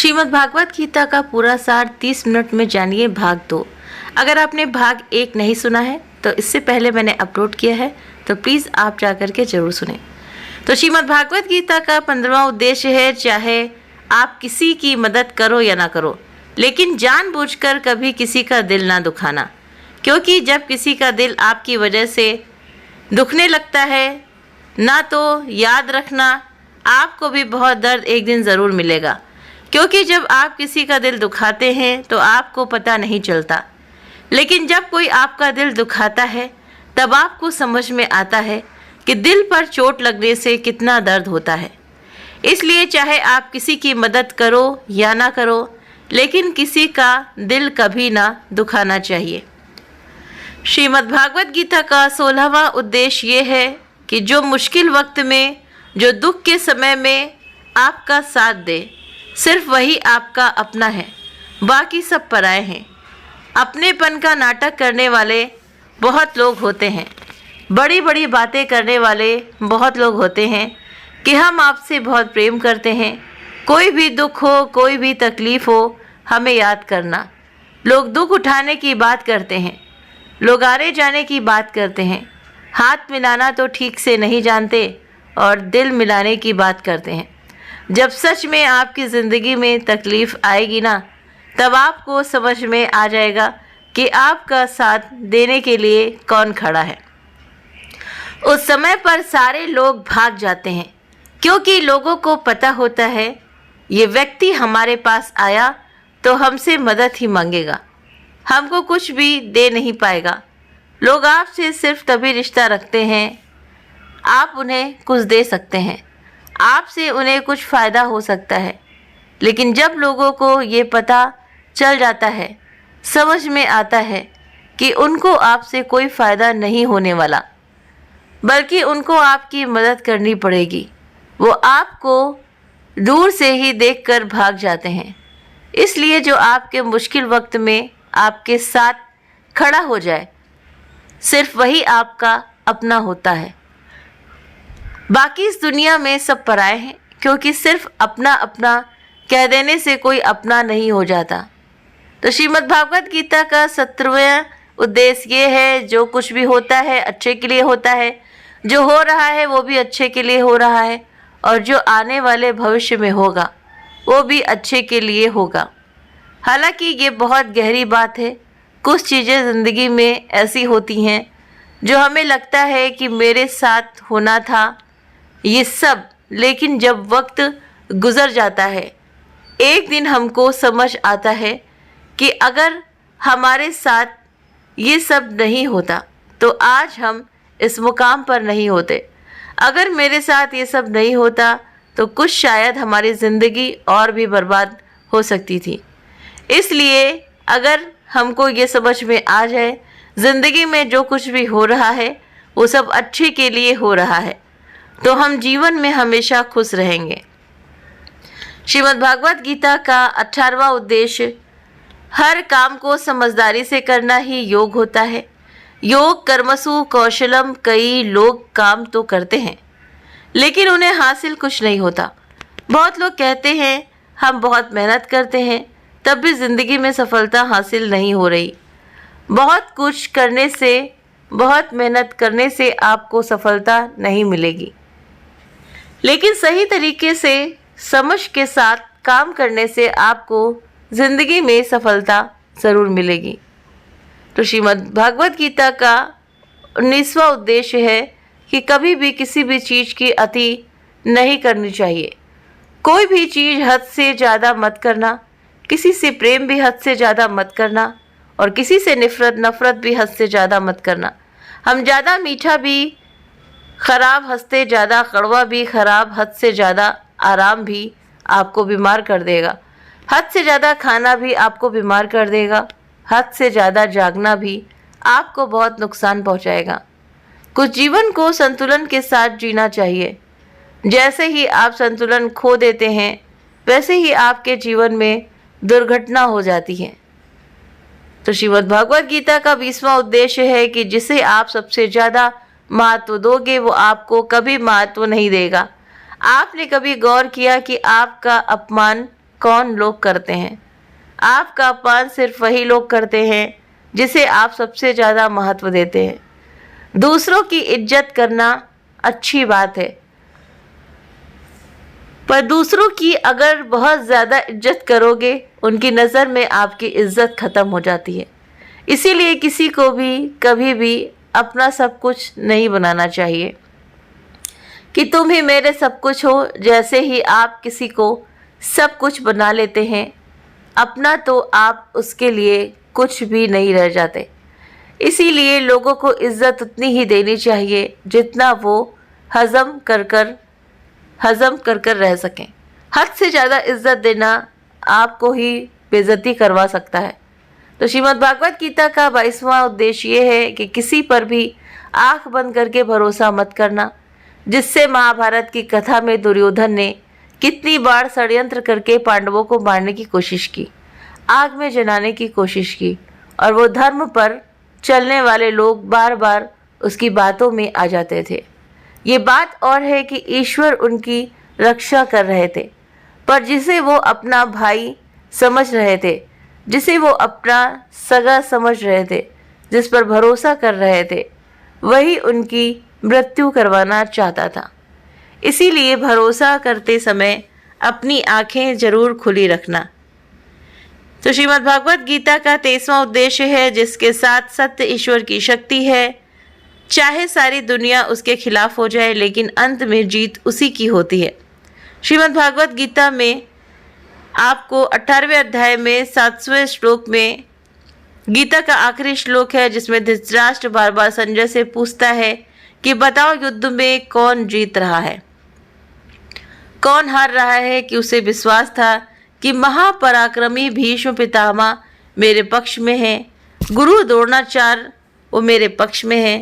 श्रीमद् भागवत गीता का पूरा सार 30 मिनट में जानिए भाग 2। अगर आपने भाग 1 नहीं सुना है तो इससे पहले मैंने अपलोड किया है, तो प्लीज़ आप जा कर के ज़रूर सुने। तो श्रीमद् भागवत गीता का 15वां उद्देश्य है, चाहे आप किसी की मदद करो या ना करो, लेकिन जानबूझकर कभी किसी का दिल ना दुखाना। क्योंकि जब किसी का दिल आपकी वजह से दुखने लगता है ना, तो याद रखना आपको भी बहुत दर्द एक दिन ज़रूर मिलेगा। क्योंकि जब आप किसी का दिल दुखाते हैं तो आपको पता नहीं चलता, लेकिन जब कोई आपका दिल दुखाता है तब आपको समझ में आता है कि दिल पर चोट लगने से कितना दर्द होता है। इसलिए चाहे आप किसी की मदद करो या ना करो, लेकिन किसी का दिल कभी ना दुखाना चाहिए। श्रीमद् भागवत गीता का 16वां उद्देश्य ये है कि जो मुश्किल वक्त में, जो दुख के समय में आपका साथ दे, सिर्फ वही आपका अपना है, बाकी सब पराए हैं। अपनेपन का नाटक करने वाले बहुत लोग होते हैं, बड़ी बड़ी बातें करने वाले बहुत लोग होते हैं कि हम आपसे बहुत प्रेम करते हैं। कोई भी दुख हो, कोई भी तकलीफ़ हो, हमें याद करना। लोग दुख उठाने की बात करते हैं, लोग आने जाने की बात करते हैं, हाथ मिलाना तो ठीक से नहीं जानते और दिल मिलाने की बात करते हैं। जब सच में आपकी ज़िंदगी में तकलीफ़ आएगी ना, तब आपको समझ में आ जाएगा कि आपका साथ देने के लिए कौन खड़ा है। उस समय पर सारे लोग भाग जाते हैं, क्योंकि लोगों को पता होता है ये व्यक्ति हमारे पास आया तो हमसे मदद ही मांगेगा, हमको कुछ भी दे नहीं पाएगा। लोग आपसे सिर्फ तभी रिश्ता रखते हैं आप उन्हें कुछ दे सकते हैं, आपसे उन्हें कुछ फ़ायदा हो सकता है। लेकिन जब लोगों को ये पता चल जाता है, समझ में आता है कि उनको आपसे कोई फ़ायदा नहीं होने वाला, बल्कि उनको आपकी मदद करनी पड़ेगी, वो आपको दूर से ही देखकर भाग जाते हैं। इसलिए जो आपके मुश्किल वक्त में आपके साथ खड़ा हो जाए, सिर्फ वही आपका अपना होता है। बाकी इस दुनिया में सब पराए हैं, क्योंकि सिर्फ अपना अपना कह देने से कोई अपना नहीं हो जाता। तो श्रीमद् भागवत गीता का 17वां उद्देश्य ये है, जो कुछ भी होता है अच्छे के लिए होता है, जो हो रहा है वो भी अच्छे के लिए हो रहा है, और जो आने वाले भविष्य में होगा वो भी अच्छे के लिए होगा। हालांकि ये बहुत गहरी बात है। कुछ चीज़ें ज़िंदगी में ऐसी होती हैं जो हमें लगता है कि मेरे साथ होना था ये सब, लेकिन जब वक्त गुज़र जाता है, एक दिन हमको समझ आता है कि अगर हमारे साथ ये सब नहीं होता तो आज हम इस मुकाम पर नहीं होते। अगर मेरे साथ ये सब नहीं होता तो कुछ शायद हमारी ज़िंदगी और भी बर्बाद हो सकती थी। इसलिए अगर हमको ये समझ में आ जाए ज़िंदगी में जो कुछ भी हो रहा है वो सब अच्छे के लिए हो रहा है, तो हम जीवन में हमेशा खुश रहेंगे। श्रीमद् भागवत गीता का 18वां उद्देश्य, हर काम को समझदारी से करना ही योग होता है। योग कर्मसु कौशलम। कई लोग काम तो करते हैं लेकिन उन्हें हासिल कुछ नहीं होता। बहुत लोग कहते हैं हम बहुत मेहनत करते हैं, तब भी ज़िंदगी में सफलता हासिल नहीं हो रही। बहुत कुछ करने से, बहुत मेहनत करने से आपको सफलता नहीं मिलेगी, लेकिन सही तरीके से समझ के साथ काम करने से आपको ज़िंदगी में सफलता ज़रूर मिलेगी। तो श्रीमद् भागवत गीता का 19वां उद्देश्य है कि कभी भी किसी भी चीज़ की अति नहीं करनी चाहिए। कोई भी चीज़ हद से ज़्यादा मत करना, किसी से प्रेम भी हद से ज़्यादा मत करना, और किसी से नफ़रत भी हद से ज़्यादा मत करना। हम ज़्यादा मीठा भी ख़राब, हंसते ज़्यादा कड़वा भी ख़राब, हद से ज़्यादा आराम भी आपको बीमार कर देगा, हद से ज़्यादा खाना भी आपको बीमार कर देगा, हद से ज़्यादा जागना भी आपको बहुत नुकसान पहुंचाएगा। कुछ जीवन को संतुलन के साथ जीना चाहिए। जैसे ही आप संतुलन खो देते हैं, वैसे ही आपके जीवन में दुर्घटना हो जाती है। तो श्रीमद् भागवत गीता का 20वां उद्देश्य है कि जिसे आप सबसे ज़्यादा महत्व दोगे वो आपको कभी महत्व नहीं देगा। आपने कभी गौर किया कि आपका अपमान कौन लोग करते हैं। आपका अपमान सिर्फ वही लोग करते हैं जिसे आप सबसे ज़्यादा महत्व देते हैं। दूसरों की इज्जत करना अच्छी बात है, पर दूसरों की अगर बहुत ज़्यादा इज्जत करोगे, उनकी नज़र में आपकी इज्जत ख़त्म हो जाती है। इसीलिए किसी को भी कभी भी अपना सब कुछ नहीं बनाना चाहिए कि तुम ही मेरे सब कुछ हो। जैसे ही आप किसी को सब कुछ बना लेते हैं अपना, तो आप उसके लिए कुछ भी नहीं रह जाते। इसीलिए लोगों को इज्जत उतनी ही देनी चाहिए जितना वो हज़म कर कर रह सकें। हद से ज़्यादा इज्जत देना आपको ही बेइज्जती करवा सकता है। तो श्रीमद् भागवत गीता का 22वां उद्देश्य ये है कि किसी पर भी आंख बंद करके भरोसा मत करना, जिससे महाभारत की कथा में दुर्योधन ने कितनी बार षड्यंत्र करके पांडवों को मारने की कोशिश की, आग में जलाने की कोशिश की, और वो धर्म पर चलने वाले लोग बार बार उसकी बातों में आ जाते थे। ये बात और है कि ईश्वर उनकी रक्षा कर रहे थे, पर जिसे वो अपना भाई समझ रहे थे, जिसे वो अपना सगा समझ रहे थे, जिस पर भरोसा कर रहे थे, वही उनकी मृत्यु करवाना चाहता था। इसीलिए भरोसा करते समय अपनी आंखें जरूर खुली रखना। तो श्रीमद् भागवत गीता का 23वां उद्देश्य है, जिसके साथ सत्य ईश्वर की शक्ति है। चाहे सारी दुनिया उसके खिलाफ हो जाए, लेकिन अंत में जीत उसी की होती है। श्रीमद् भागवत गीता में आपको 18वें अध्याय में 7वें श्लोक में गीता का आखिरी श्लोक है, जिसमें धृतराष्ट्र बार बार संजय से पूछता है कि बताओ युद्ध में कौन जीत रहा है, कौन हार रहा है। कि उसे विश्वास था कि महापराक्रमी भीष्म पितामह मेरे पक्ष में है, गुरु द्रोणाचार्य वो मेरे पक्ष में है,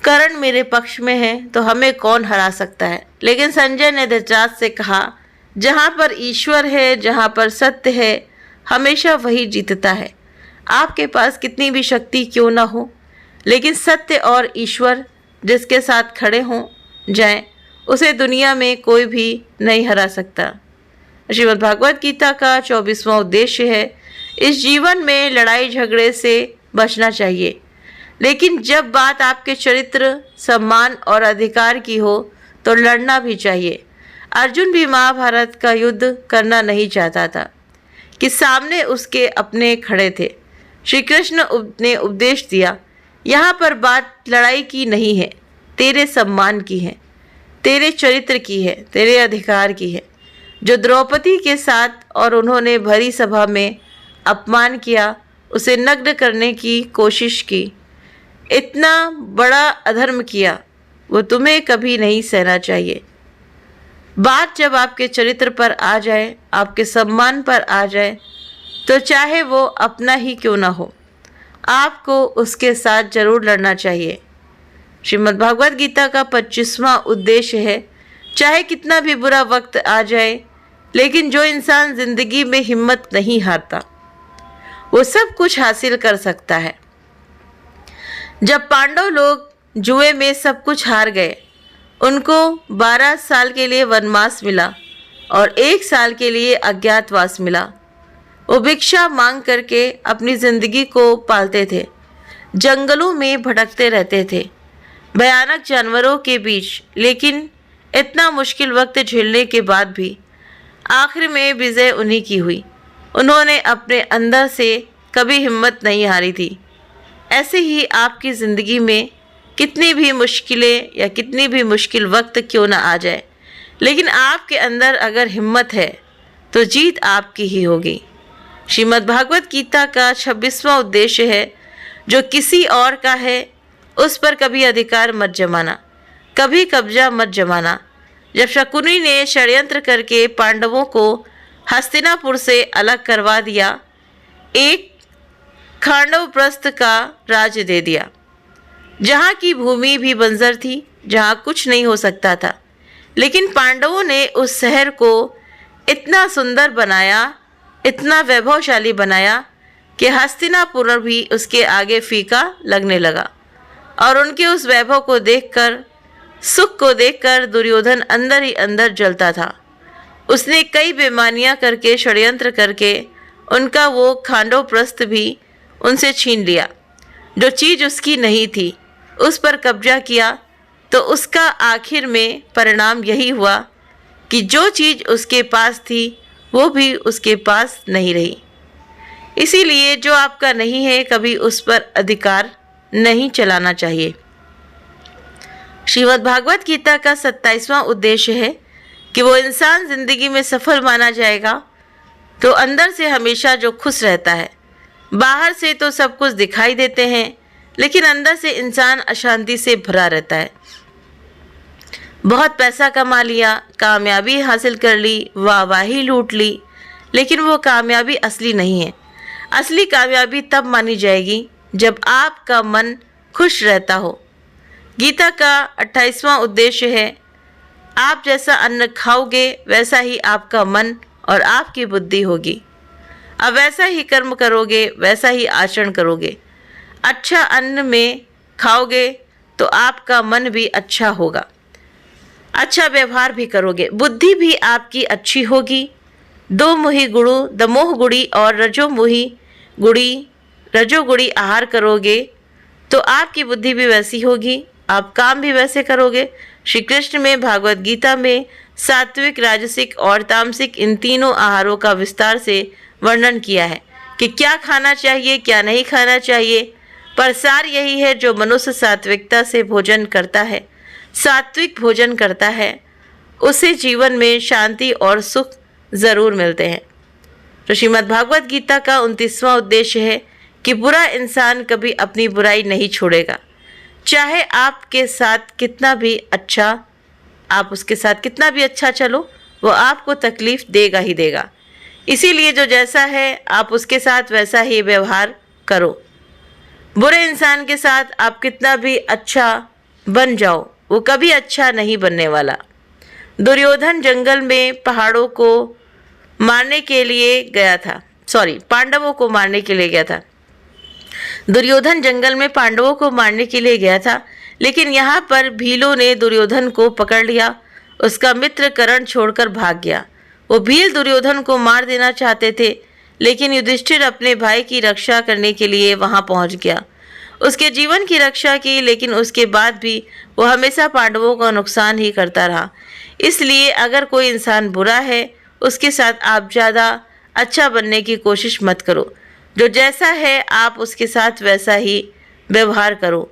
कर्ण मेरे पक्ष में है, तो हमें कौन हरा सकता है। लेकिन संजय ने धृतराष्ट्र से कहा, जहाँ पर ईश्वर है, जहाँ पर सत्य है, हमेशा वही जीतता है। आपके पास कितनी भी शक्ति क्यों ना हो, लेकिन सत्य और ईश्वर जिसके साथ खड़े हों जाएं, उसे दुनिया में कोई भी नहीं हरा सकता। श्रीमद् भागवत गीता का 24वां उद्देश्य है, इस जीवन में लड़ाई झगड़े से बचना चाहिए, लेकिन जब बात आपके चरित्र, सम्मान और अधिकार की हो तो लड़ना भी चाहिए। अर्जुन भी महाभारत का युद्ध करना नहीं चाहता था कि सामने उसके अपने खड़े थे। श्री कृष्ण ने उपदेश दिया, यहाँ पर बात लड़ाई की नहीं है, तेरे सम्मान की है, तेरे चरित्र की है, तेरे अधिकार की है। जो द्रौपदी के साथ और उन्होंने भरी सभा में अपमान किया, उसे नग्न करने की कोशिश की, इतना बड़ा अधर्म किया, वो तुम्हें कभी नहीं सहना चाहिए। बात जब आपके चरित्र पर आ जाए, आपके सम्मान पर आ जाए, तो चाहे वो अपना ही क्यों ना हो, आपको उसके साथ जरूर लड़ना चाहिए। श्रीमद् भागवत गीता का 25वां उद्देश्य है, चाहे कितना भी बुरा वक्त आ जाए, लेकिन जो इंसान जिंदगी में हिम्मत नहीं हारता, वो सब कुछ हासिल कर सकता है। जब पांडव लोग जुए में सब कुछ हार गए, उनको 12 साल के लिए वनवास मिला और 1 साल के लिए अज्ञातवास मिला। वो भिक्षा मांग करके अपनी जिंदगी को पालते थे, जंगलों में भटकते रहते थे, भयानक जानवरों के बीच। लेकिन इतना मुश्किल वक्त झेलने के बाद भी आखिर में विजय उन्हीं की हुई। उन्होंने अपने अंदर से कभी हिम्मत नहीं हारी थी। ऐसे ही आपकी ज़िंदगी में कितनी भी मुश्किलें या कितनी भी मुश्किल वक्त क्यों ना आ जाए, लेकिन आपके अंदर अगर हिम्मत है तो जीत आपकी ही होगी। श्रीमद् भागवत गीता का 26वां उद्देश्य है, जो किसी और का है उस पर कभी अधिकार मत जमाना, कभी कब्जा मत जमाना। जब शकुनी ने षड्यंत्र करके पांडवों को हस्तिनापुर से अलग करवा दिया, एक खांडवप्रस्थ का राज्य दे दिया, जहाँ की भूमि भी बंजर थी, जहाँ कुछ नहीं हो सकता था, लेकिन पांडवों ने उस शहर को इतना सुंदर बनाया, इतना वैभवशाली बनाया कि हस्तिनापुर भी उसके आगे फीका लगने लगा। और उनके उस वैभव को देखकर, सुख को देखकर दुर्योधन अंदर ही अंदर जलता था। उसने कई बेईमानियां करके, षड्यंत्र करके उनका वो खांडोप्रस्थ भी उनसे छीन लिया। जो चीज़ उसकी नहीं थी उस पर कब्जा किया, तो उसका आखिर में परिणाम यही हुआ कि जो चीज़ उसके पास थी वो भी उसके पास नहीं रही। इसीलिए जो आपका नहीं है कभी उस पर अधिकार नहीं चलाना चाहिए। श्रीमद् भागवत गीता का 27वां उद्देश्य है कि वो इंसान जिंदगी में सफल माना जाएगा तो अंदर से हमेशा जो खुश रहता है। बाहर से तो सब कुछ दिखाई देते हैं, लेकिन अंदर से इंसान अशांति से भरा रहता है। बहुत पैसा कमा लिया, कामयाबी हासिल कर ली, वाहवाही लूट ली, लेकिन वो कामयाबी असली नहीं है। असली कामयाबी तब मानी जाएगी जब आपका मन खुश रहता हो। गीता का 28वां उद्देश्य है, आप जैसा अन्न खाओगे वैसा ही आपका मन और आपकी बुद्धि होगी। अब वैसा ही कर्म करोगे, वैसा ही आचरण करोगे। अच्छा अन्न में खाओगे तो आपका मन भी अच्छा होगा, अच्छा व्यवहार भी करोगे, बुद्धि भी आपकी अच्छी होगी। दो मुही गुणों, दमोह गुड़ी और रजोगुड़ी आहार करोगे तो आपकी बुद्धि भी वैसी होगी, आप काम भी वैसे करोगे। श्री कृष्ण में भागवत गीता में सात्विक, राजसिक और तामसिक इन तीनों आहारों का विस्तार से वर्णन किया है कि क्या खाना चाहिए, क्या नहीं खाना चाहिए। पर सार यही है, जो मनुष्य सात्विकता से भोजन करता है, सात्विक भोजन करता है, उसे जीवन में शांति और सुख ज़रूर मिलते हैं। तो श्रीमद् भागवत गीता का 29वां उद्देश्य है कि बुरा इंसान कभी अपनी बुराई नहीं छोड़ेगा। चाहे आपके साथ कितना भी अच्छा, आप उसके साथ कितना भी अच्छा चलो, वो आपको तकलीफ़ देगा ही देगा। इसीलिए जो जैसा है आप उसके साथ वैसा ही व्यवहार करो। बुरे इंसान के साथ आप कितना भी अच्छा बन जाओ, वो कभी अच्छा नहीं बनने वाला। दुर्योधन जंगल में पहाड़ों को मारने के लिए गया था, पांडवों को मारने के लिए गया था। दुर्योधन जंगल में पांडवों को मारने के लिए गया था, लेकिन यहाँ पर भीलों ने दुर्योधन को पकड़ लिया। उसका मित्र कर्ण छोड़कर भाग गया। वो भील दुर्योधन को मार देना चाहते थे, लेकिन युधिष्ठिर अपने भाई की रक्षा करने के लिए वहां पहुंच गया। उसके जीवन की रक्षा की, लेकिन उसके बाद भी वो हमेशा पांडवों का नुकसान ही करता रहा। इसलिए अगर कोई इंसान बुरा है उसके साथ आप ज़्यादा अच्छा बनने की कोशिश मत करो। जो जैसा है आप उसके साथ वैसा ही व्यवहार करो।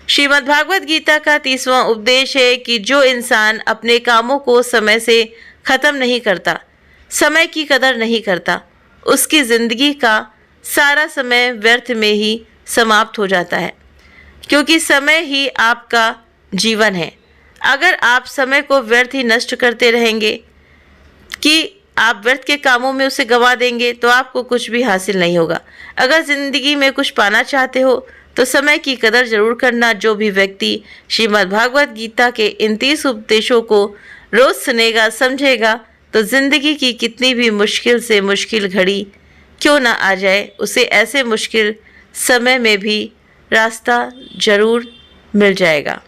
श्रीमद् भागवत गीता का 30वां उपदेश है कि जो इंसान अपने कामों को समय से ख़त्म नहीं करता, समय की कदर नहीं करता, उसकी ज़िंदगी का सारा समय व्यर्थ में ही समाप्त हो जाता है, क्योंकि समय ही आपका जीवन है। अगर आप समय को व्यर्थ ही नष्ट करते रहेंगे कि आप व्यर्थ के कामों में उसे गंवा देंगे, तो आपको कुछ भी हासिल नहीं होगा। अगर ज़िंदगी में कुछ पाना चाहते हो तो समय की कदर ज़रूर करना। जो भी व्यक्ति श्रीमद् भागवत गीता के इन 30 उपदेशों को रोज़ सुनेगा, समझेगा, तो ज़िंदगी की कितनी भी मुश्किल से मुश्किल घड़ी क्यों ना आ जाए, उसे ऐसे मुश्किल समय में भी रास्ता ज़रूर मिल जाएगा।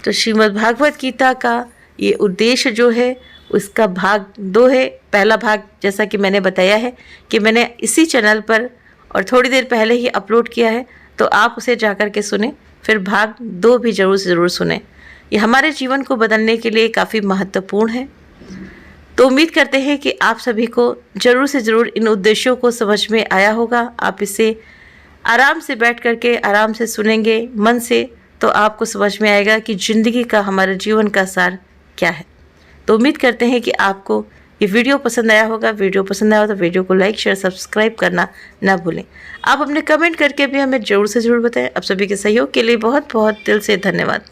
तो श्रीमद् भागवत गीता का ये उद्देश्य जो है उसका भाग 2 है। पहला भाग जैसा कि मैंने बताया है कि मैंने इसी चैनल पर और थोड़ी देर पहले ही अपलोड किया है, तो आप उसे जाकर के सुने। फिर भाग 2 भी ज़रूर से ज़रूर सुने। ये हमारे जीवन को बदलने के लिए काफ़ी महत्वपूर्ण है। तो उम्मीद करते हैं कि आप सभी को ज़रूर से ज़रूर इन उद्देश्यों को समझ में आया होगा। आप इसे आराम से बैठ करके आराम से सुनेंगे मन से, तो आपको समझ में आएगा कि ज़िंदगी का, हमारे जीवन का सार क्या है। तो उम्मीद करते हैं कि आपको ये वीडियो पसंद आया होगा। वीडियो पसंद आया हो तो वीडियो को लाइक, शेयर, सब्सक्राइब करना ना भूलें। आप अपने कमेंट करके भी हमें ज़रूर से ज़रूर बताएं। आप सभी के सहयोग के लिए बहुत बहुत दिल से धन्यवाद।